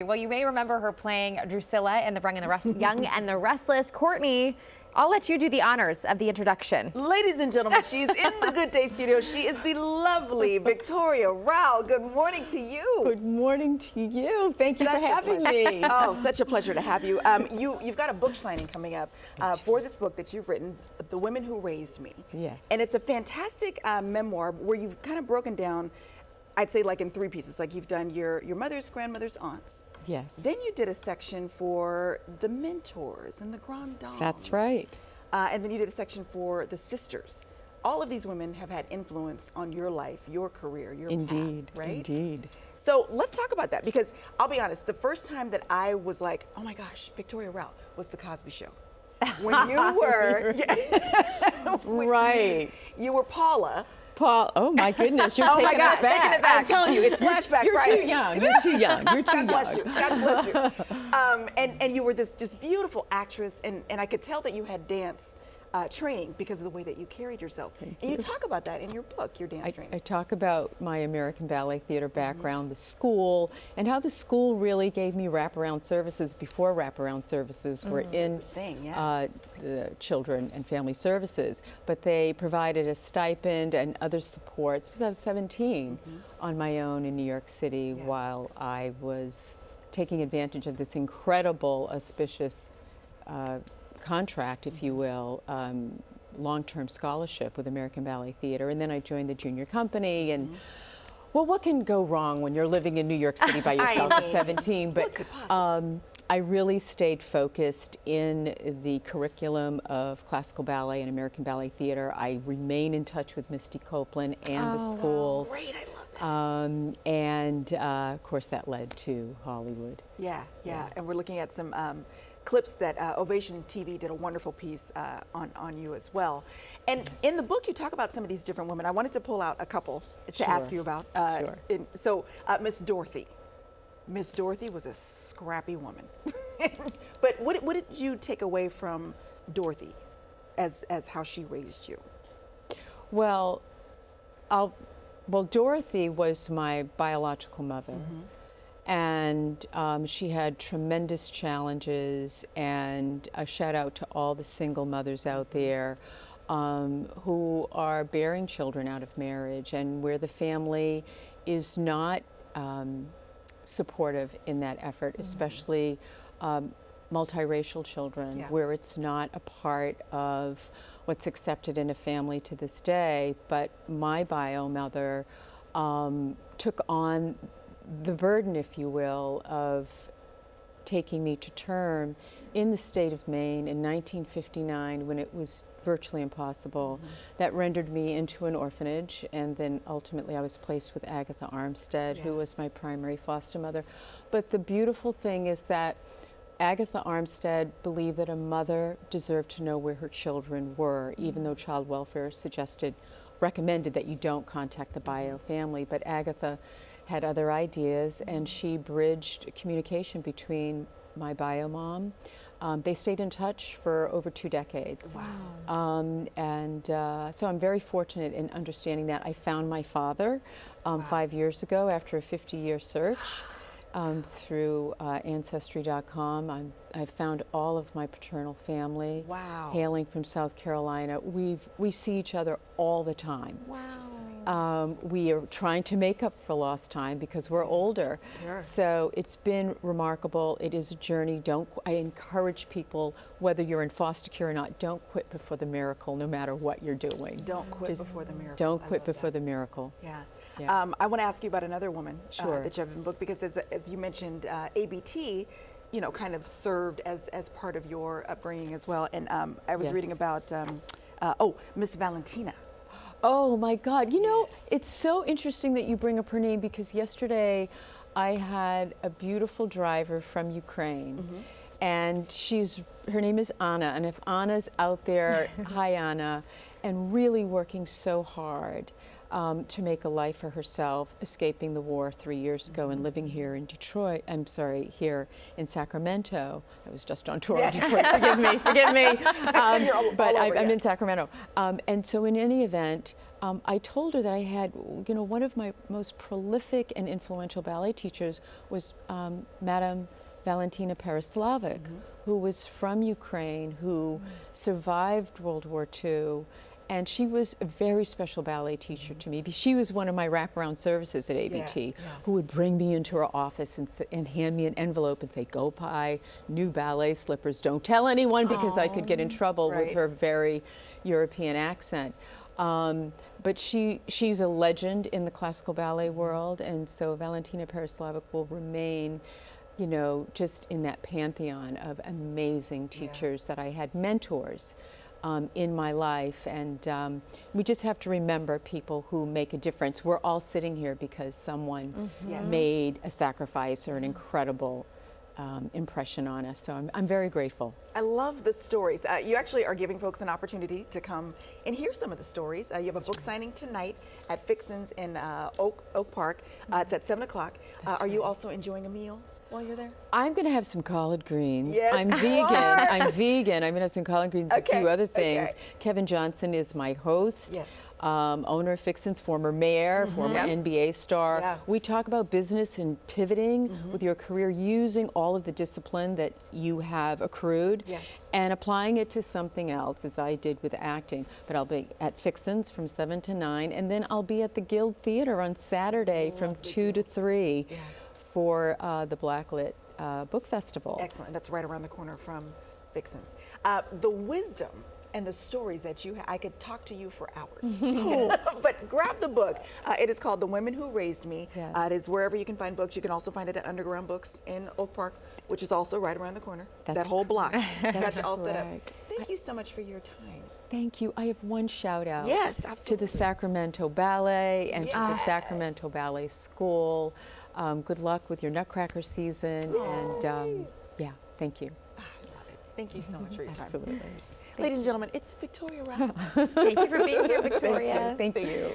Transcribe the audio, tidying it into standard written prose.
Well, you may remember her playing Drucilla in Young and the Restless. Courtney, I'll let you do the honors of the introduction. Ladies and gentlemen, she's in the Good Day studio. She is the lovely Victoria Rowell. Good morning to you. Good morning to you. Thank you for having me. Oh, such a pleasure to have you. You've got a book signing coming up for this book that you've written, The Women Who Raised Me. Yes. And it's a fantastic memoir where you've kind of broken down, I'd say like in three pieces. Like you've done your mother's, grandmother's, aunts. Yes. Then you did a section for the mentors and the grand dames. That's right. And then you did a section for the sisters. All of these women have had influence on your life, your career, your Indeed, path, right? Indeed. So let's talk about that, because I'll be honest, the first time that I was like, oh my gosh, Victoria Rowell, was The Cosby Show. When you were, Right. You were Paula. Paul, oh my goodness, you're Oh my taking gosh, it back. I'm telling you, it's flashback You're Friday. too young. You're too young. You're too God bless young. you. God bless you. And you were this just beautiful actress, and I could tell that you had dance training because of the way that you carried yourself. And you talk about that in your book, your dance training. I talk about my American Ballet Theater background, the school, and how the school really gave me wraparound services before wraparound services were in the children and family services. But they provided a stipend and other supports because I was 17 on my own in New York City while I was taking advantage of this incredible, auspicious contract, if you will, long-term scholarship with American Ballet Theater, and then I joined the junior company. And well, what can go wrong when you're living in New York City by yourself at 17? But I really stayed focused in the curriculum of classical ballet and American Ballet Theater. I remain in touch with Misty Copeland and the school. Great, I love that. And of course, that led to Hollywood. Yeah. And we're looking at some clips that Ovation TV did a wonderful piece on you as well. And in the book, you talk about some of these different women. I wanted to pull out a couple to ask you about. So Miss Dorothy. Miss Dorothy was a scrappy woman. But what did you take away from Dorothy as how she raised you? Well, Dorothy was my biological mother. And she had tremendous challenges, and a shout out to all the single mothers out there who are bearing children out of marriage and where the family is not supportive in that effort, especially multiracial children, where it's not a part of what's accepted in a family to this day. But my bio mother took on the burden, if you will, of taking me to term in the state of Maine in 1959 when it was virtually impossible. That rendered me into an orphanage, and then ultimately I was placed with Agatha Armstead, who was my primary foster mother. But the beautiful thing is that Agatha Armstead believed that a mother deserved to know where her children were, even though child welfare recommended that you don't contact the bio family. But Agatha had other ideas, and she bridged communication between my bio mom. They stayed in touch for over 2 decades. Wow. So I'm very fortunate in understanding that. I found my father 5 years ago after a 50-year search through Ancestry.com. I found all of my paternal family hailing from South Carolina. We see each other all the time. Wow. We are trying to make up for lost time because we're older. So it's been remarkable. It is a journey. I encourage people, whether you're in foster care or not, don't quit before the miracle, no matter what you're doing. Don't quit before the miracle. Don't quit before the miracle. Yeah. I want to ask you about another woman that you have in the book, because as you mentioned, ABT, kind of served as part of your upbringing as well. And I was reading about, Miss Valentina. Oh my God, it's so interesting that you bring up her name, because yesterday I had a beautiful driver from Ukraine, and her name is Anna, and if Anna's out there, hi Anna, and really working so hard to make a life for herself, escaping the war 3 years ago and living here in Detroit. I'm sorry, here in Sacramento. I was just on tour in Detroit. Forgive me. But I'm in Sacramento. And so, in any event, I told her that I had, one of my most prolific and influential ballet teachers was Madame Valentina Pereslavik, who was from Ukraine, who survived World War II. And she was a very special ballet teacher to me. She was one of my wraparound services at ABT, who would bring me into her office and hand me an envelope and say, go buy new ballet slippers. Don't tell anyone, because I could get in trouble with her very European accent. But she's a legend in the classical ballet world, and so Valentina Pereslavik will remain, just in that pantheon of amazing teachers that I had, mentors in my life. And we just have to remember people who make a difference. We're all sitting here because someone made a sacrifice or an incredible impression on us. So I'm very grateful. I love the stories. You actually are giving folks an opportunity to come and hear some of the stories. You have a book signing tonight at Fixin's in Oak Park. It's at 7 o'clock. Are you also enjoying a meal while you're there? I'm going to have some collard greens. Yes, I'm vegan. I'm going to have some collard greens, a few other things. Kevin Johnson is my host. Yes. Owner of Fixin's, former mayor, former NBA star. Yeah. We talk about business and pivoting with your career, using all of the discipline that you have accrued and applying it to something else, as I did with acting. But I'll be at Fixin's from 7 to 9, and then I'll be at the Guild Theater on Saturday from 2 to 3 for the Blacklit Book Festival. Excellent. That's right around the corner from Fixin's. The wisdom and the stories that you have, I could talk to you for hours. But grab the book. It is called The Women Who Raised Me. Yes. It is wherever you can find books. You can also find it at Underground Books in Oak Park, which is also right around the corner. That whole block. Got you all set up. Thank you so much for your time. Thank you. I have one shout out. Yes, absolutely. To the Sacramento Ballet and to the Sacramento Ballet School. Good luck with your Nutcracker season. And thank you. Thank you so much for your time. Absolutely. Ladies and gentlemen, it's Victoria Rowell. Thank you for being here, Victoria. Thank you.